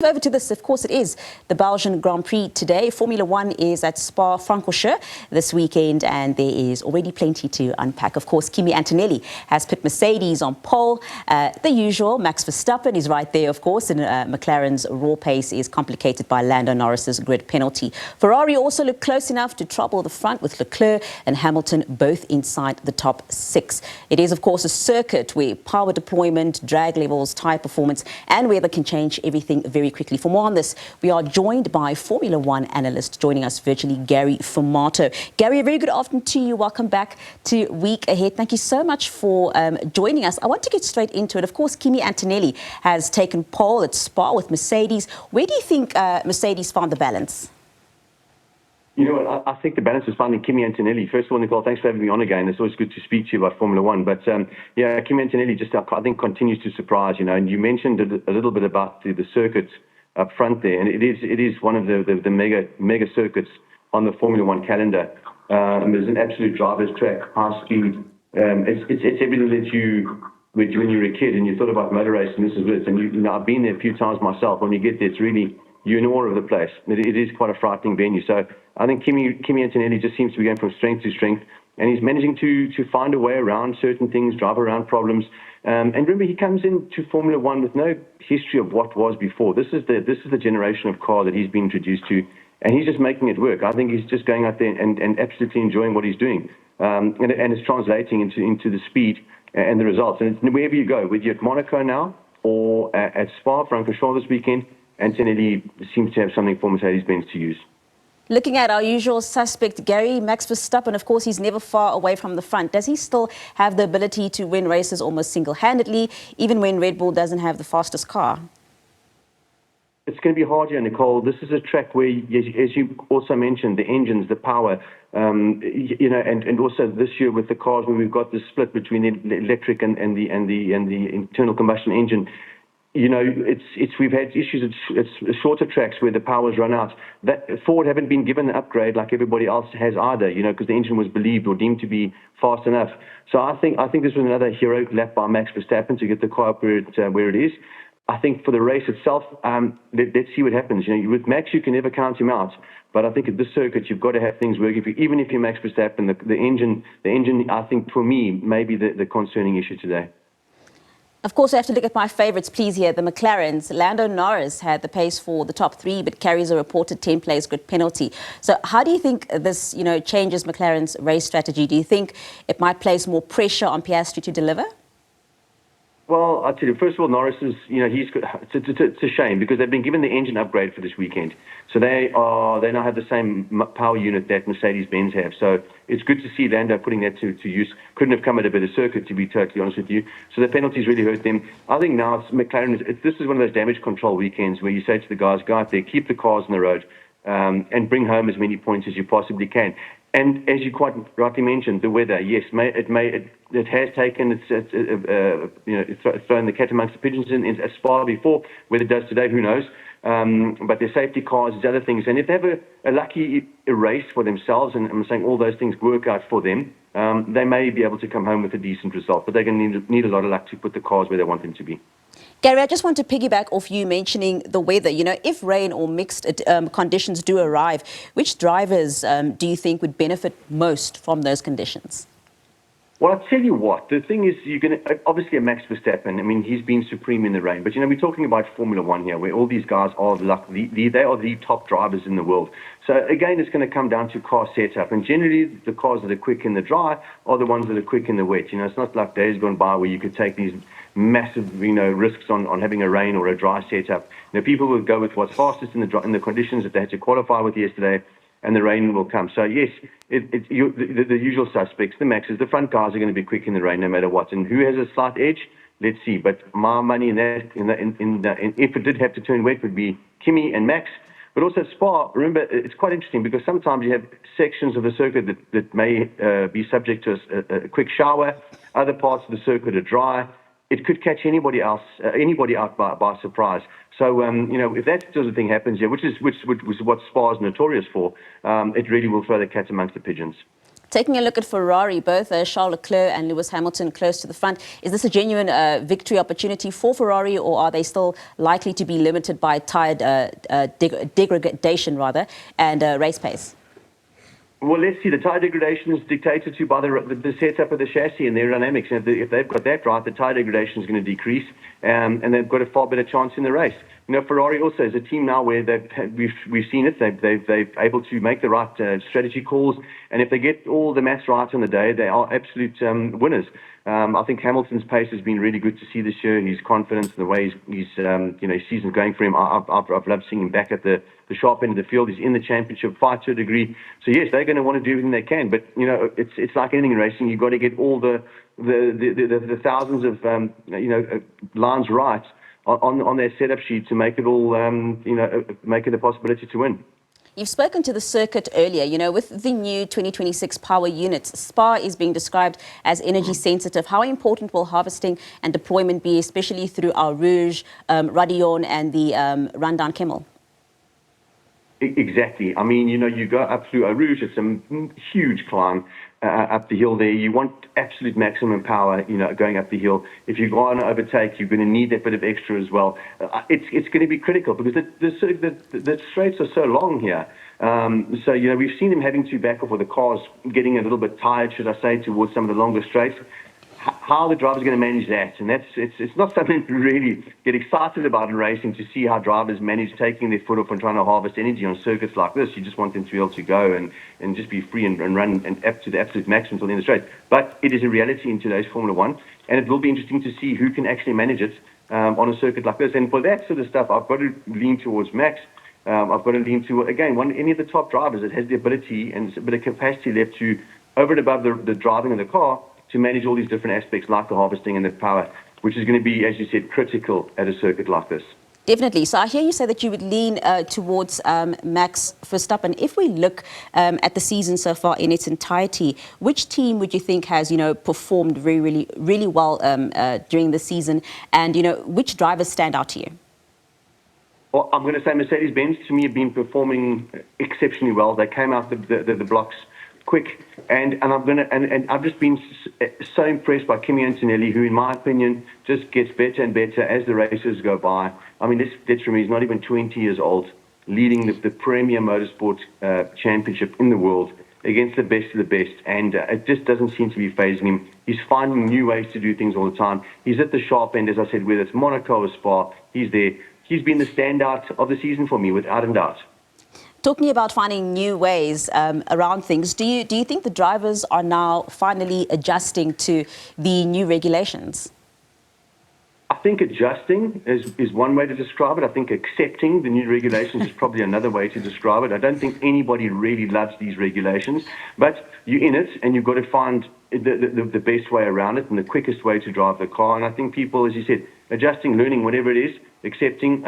over to this. Of course, it is the Belgian Grand Prix today. Formula One is at Spa-Francorchamps this weekend, and there is already plenty to unpack. Of course, Kimi Antonelli has put Mercedes on pole. The usual, Max Verstappen is right there, of course, and McLaren's raw pace is complicated by Lando Norris's grid penalty. Ferrari also looked close enough to trouble the front with Leclerc and Hamilton both inside the top 6. It is, of course, a circuit where power deployment, drag levels, tyre performance and weather can change everything very quickly. For more on this, we are joined by Formula One analyst joining us virtually, Gary Formato. Gary, a very good afternoon to you. Welcome back to Week Ahead. Thank you so much for joining us. I want to get straight into it. Of course, Kimi Antonelli has taken pole at Spa with Mercedes. Where do you think Mercedes found the balance? You know what, I think the balance is found in Kimi Antonelli. First of all, Nicole, thanks for having me on again. It's always good to speak to you about Formula One. But yeah, Kimi Antonelli just, I think, continues to surprise, you know. And you mentioned a little bit about the circuit up front there. And it is one of the mega circuits on the Formula One calendar. There's an absolute driver's track, high speed. It's everything that when you were a kid and you thought about motor racing, this is it. And you know, I've been there a few times myself. When you get there, it's really, you're in awe of the place. It is quite a frightening venue. So I think Kimi Antonelli just seems to be going from strength to strength, and he's managing to find a way around certain things, drive around problems. And remember, he comes into Formula One with no history of what was before. This is the generation of car that he's been introduced to, and he's just making it work. I think he's just going out there and absolutely enjoying what he's doing, and it's translating into the speed and the results. And it's, wherever you go, whether you're at Monaco now or at Spa-Francorchamps this weekend, Antonelli seems to have something for Mercedes-Benz to use. Looking at our usual suspect, Gary, Max Verstappen, of course, he's never far away from the front. Does he still have the ability to win races almost single-handedly, even when Red Bull doesn't have the fastest car? It's going to be hard here, Nicole. This is a track where, as you also mentioned, the engines, the power, you know, and also this year with the cars, when we've got the split between the electric and the internal combustion engine. You know, we've had issues at shorter tracks where the power's run out. That Ford haven't been given an upgrade like everybody else has either, you know, because the engine was believed or deemed to be fast enough. So I think this was another heroic lap by Max Verstappen to get the car up where it is. I think for the race itself, let's see what happens. You know, with Max, you can never count him out. But I think at this circuit, you've got to have things working for you. Even if you're Max Verstappen, the engine, I think for me, may be the concerning issue today. Of course, I have to look at my favourites, please, here, the McLarens. Lando Norris had the pace for the top 3, but carries a reported 10-place grid penalty. So how do you think this, you know, changes McLaren's race strategy? Do you think it might place more pressure on Piastri to deliver? Well, I'll tell you, first of all, Norris is, you know, it's a shame because they've been given the engine upgrade for this weekend. So they now have the same power unit that Mercedes-Benz have. So it's good to see Lando putting that to use. Couldn't have come at a better circuit, to be totally honest with you. So the penalties really hurt them. I think now McLaren, this is one of those damage control weekends where you say to the guys, go out there, keep the cars on the road, and bring home as many points as you possibly can. And as you quite rightly mentioned, the weather, yes, it has taken, you know, it's thrown the cat amongst the pigeons in Spa before. Whether it does today, who knows? But their safety cars, there's other things. And if they have a lucky race for themselves, and I'm saying all those things work out for them, they may be able to come home with a decent result. But they're going to need a lot of luck to put the cars where they want them to be. Gary, I just want to piggyback off you mentioning the weather. You know, if rain or mixed conditions do arrive, which drivers do you think would benefit most from those conditions? Well, I'll tell you what, the thing is, you're going to, obviously a Max Verstappen, I mean, he's been supreme in the rain. But, you know, we're talking about Formula One here, where all these guys are they are the top drivers in the world. So, again, it's going to come down to car setup. And generally, the cars that are quick in the dry are the ones that are quick in the wet. You know, it's not like days gone by where you could take these massive, you know, risks on having a rain or a dry setup. You know, people will go with what's fastest in the conditions that they had to qualify with yesterday, and the rain will come. So yes, the usual suspects, the Maxes, the front guys are going to be quick in the rain no matter what. And who has a slight edge? Let's see. But my money in that, if it did have to turn wet, would be Kimi and Max. But also Spa, remember, it's quite interesting because sometimes you have sections of the circuit that may be subject to a quick shower. Other parts of the circuit are dry. It could catch anybody out by surprise. So, you know, if that sort of thing happens, yeah, which is what Spa is notorious for, it really will throw the cat amongst the pigeons. Taking a look at Ferrari, both Charles Leclerc and Lewis Hamilton close to the front, is this a genuine victory opportunity for Ferrari, or are they still likely to be limited by tyre degradation and race pace? Well, let's see. The tyre degradation is dictated to by the setup of the chassis and the aerodynamics. And if they've got that right, the tyre degradation is going to decrease, and they've got a far better chance in the race. Ferrari also is a team now where we've seen it. They're able to make the right strategy calls, and if they get all the maths right on the day, they are absolute winners. I think Hamilton's pace has been really good to see this year. His confidence, the way his season's going for him. I've loved seeing him back at the sharp end of the field. He's in the championship fight to a degree. So yes, they're going to want to do everything they can. But it's like anything in racing. You've got to get all the thousands of lines right on their setup sheet to make it all make it a possibility to win. You've spoken to the circuit earlier. With the new 2026 power units, Spa is being described as energy sensitive. How important will harvesting and deployment be, especially through our Rouge, Radillon and the Rundown Kemmel? Exactly. I mean, you go up through a Rouge, it's a huge climb up the hill there. You want absolute maximum power, going up the hill. If you go on an overtake, you're going to need that bit of extra as well. It's going to be critical because the straights are so long here. So, we've seen them having to back off, or the cars getting a little bit tired, should I say, towards some of the longer straights. How the driver's going to manage that, and it's not something to really get excited about in racing, to see how drivers manage taking their foot off and trying to harvest energy on circuits like this. You just want them to be able to go and just be free and run and up to the absolute maximum until the end of the straight. But it is a reality in today's Formula One, and it will be interesting to see who can actually manage it on a circuit like this. And for that sort of stuff, I've got to lean towards Max. I've got to lean to, again, any of the top drivers that has the ability and a bit of capacity left to, over and above the driving of the car, to manage all these different aspects like the harvesting and the power, which is going to be, as you said, critical at a circuit like this. Definitely. So I hear you say that you would lean towards Max Verstappen. If we look at the season so far in its entirety, which team would you think has, performed really well during the season, and, which drivers stand out to you? Well, I'm going to say Mercedes-Benz, to me, have been performing exceptionally well. They came out the blocks quick, and I've just been so impressed by Kimi Antonelli, who, in my opinion, just gets better and better as the races go by. I mean, this for me is not even 20 years old, leading the premier motorsport championship in the world against the best of the best, and it just doesn't seem to be phasing him. He's finding new ways to do things all the time. He's at the sharp end, as I said, whether it's Monaco or Spa, he's there. He's been the standout of the season for me, without a doubt. Talking about finding new ways around things, do you think the drivers are now finally adjusting to the new regulations? I think adjusting is one way to describe it. I think accepting the new regulations is probably another way to describe it. I don't think anybody really loves these regulations, but you're in it and you've got to find the best way around it and the quickest way to drive the car. And I think people, as you said, adjusting, learning, whatever it is, accepting,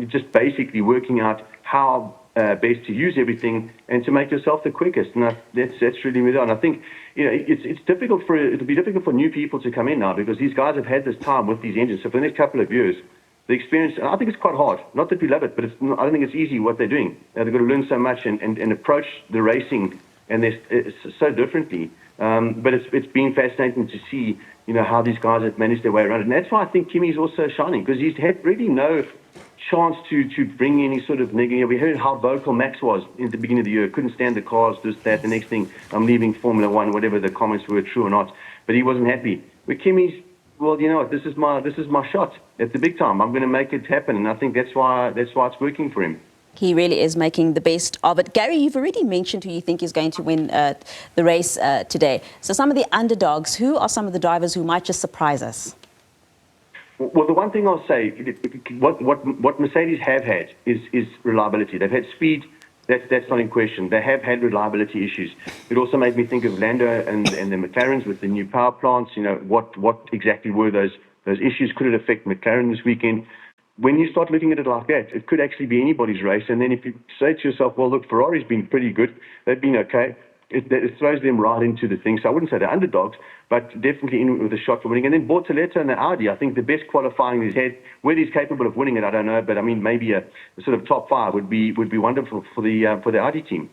just basically working out how best to use everything and to make yourself the quickest. And that's really what it is. And I think it'll be difficult for new people to come in now, because these guys have had this time with these engines. So for the next couple of years, the experience, and I think it's quite hard. Not that we love it, but I don't think it's easy what they're doing. They've got to learn so much and approach the racing and it's so differently. But it's been fascinating to see, how these guys have managed their way around it. And that's why I think Kimi's also shining, because he's had really no chance to bring any sort of negative. We heard how vocal Max was in the beginning of the year. Couldn't stand the cars, this, that. The next thing, I'm leaving Formula One, whatever the comments were, true or not. But he wasn't happy. With Kimi's, well, you know what? This is my shot at the big time. I'm going to make it happen, and I think that's why it's working for him. He really is making the best of it. Gary, you've already mentioned who you think is going to win the race today. So some of the underdogs, who are some of the drivers who might just surprise us? Well, the one thing I'll say, what Mercedes have had is reliability. They've had speed. That's not in question. They have had reliability issues. It also made me think of Lando and the McLarens with the new power plants. What exactly were those issues? Could it affect McLaren this weekend? When you start looking at it like that, it could actually be anybody's race. And then if you say to yourself, well, look, Ferrari's been pretty good. They've been okay. It throws them right into the thing. So I wouldn't say they're underdogs, but definitely in with a shot for winning. And then Bortoleto and the Audi, I think the best qualifying he's had. Whether he's capable of winning it, I don't know. But I mean, maybe a sort of top five would be wonderful for the Audi team.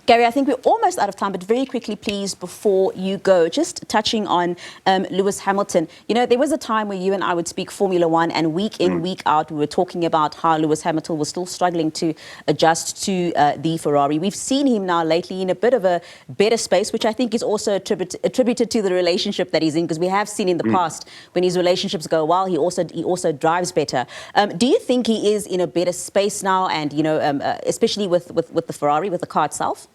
Gary, I think we're almost out of time, but very quickly, please, before you go, just touching on Lewis Hamilton. You know, there was a time where you and I would speak Formula One, and week in, week out, we were talking about how Lewis Hamilton was still struggling to adjust to the Ferrari. We've seen him now lately in a bit of a better space, which I think is also attributed to the relationship that he's in, because we have seen in the past when his relationships go well, he also drives better. Do you think he is in a better space now, and especially with the Ferrari, with the car itself?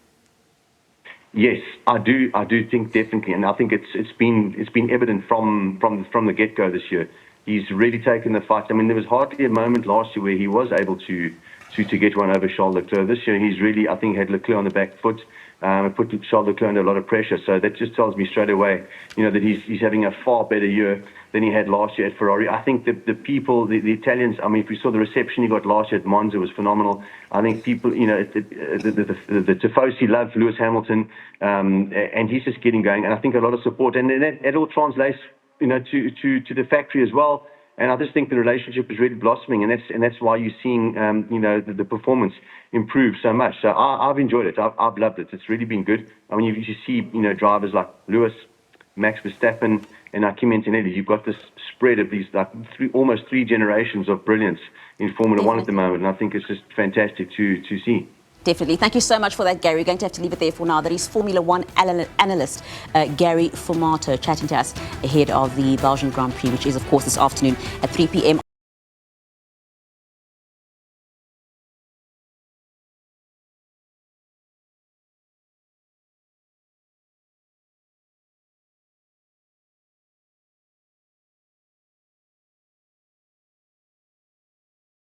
Yes, I do think definitely, and I think it's been evident from the get-go this year. He's really taken the fight. I mean, there was hardly a moment last year where he was able to get one over Charles Leclerc. This year, he's really, I think, had Leclerc on the back foot, put Charles Leclerc under a lot of pressure. So that just tells me straight away, that he's having a far better year than he had last year at Ferrari. I think the people, the Italians, I mean, if we saw the reception he got last year at Monza, was phenomenal. I think people, the Tifosi love Lewis Hamilton, and he's just getting going. And I think a lot of support, and that all translates, to the factory as well. And I just think the relationship is really blossoming, and that's why you're seeing, the performance improve so much. So I've enjoyed it. I've loved it. It's really been good. I mean, you see, drivers like Lewis, Max Verstappen, and Kimi Antonelli. You've got this spread of these almost three generations of brilliance in Formula One at the moment, and I think it's just fantastic to see. Definitely. Thank you so much for that, Gary. We're going to have to leave it there for now. That is Formula One analyst Gary Formato chatting to us ahead of the Belgian Grand Prix, which is, of course, this afternoon at 3 p.m.